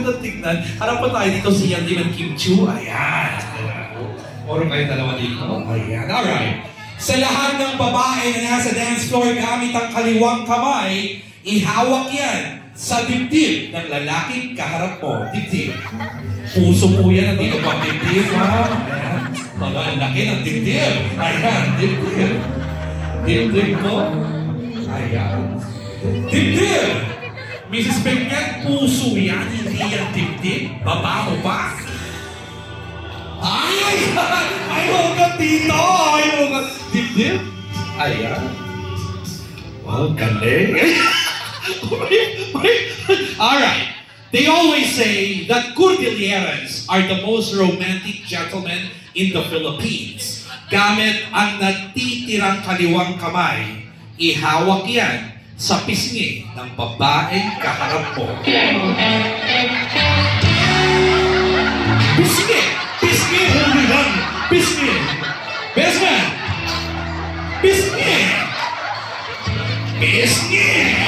maganda tignan. Harap pa tayo dito si Yang Lim and Kim Chiu. Ayan. Puro kayo dalawa dito. Ayan. Alright. Sa lahat ng babae na nasa dance floor gamit ang kaliwang kamay, ihawak yan sa dibdib ng lalaking kaharap mo. Dibdib. Puso po yan. Dito pa dibdib, ha? Ayan. Mga laki ng dibdib. Ayan. Dibdib. Dibdib mo. Ayan. Dibdib! Mrs. Beckett, puso yan. Hindi yan dibdib. Baba mo ba? Ay! Ayaw ka dito! Ayaw ka! Dibdib? Ayan. Wow, galing. Alright. They always say that Cordilleras are the most romantic gentlemen in the Philippines. Gamit ang natitirang kaliwang kamay, ihawak yan sa pisngi ng babaeng kaharap mo. Pisngi! Pisngi! Hold on! Pisngi! Best man! Pisngi! Pisngi!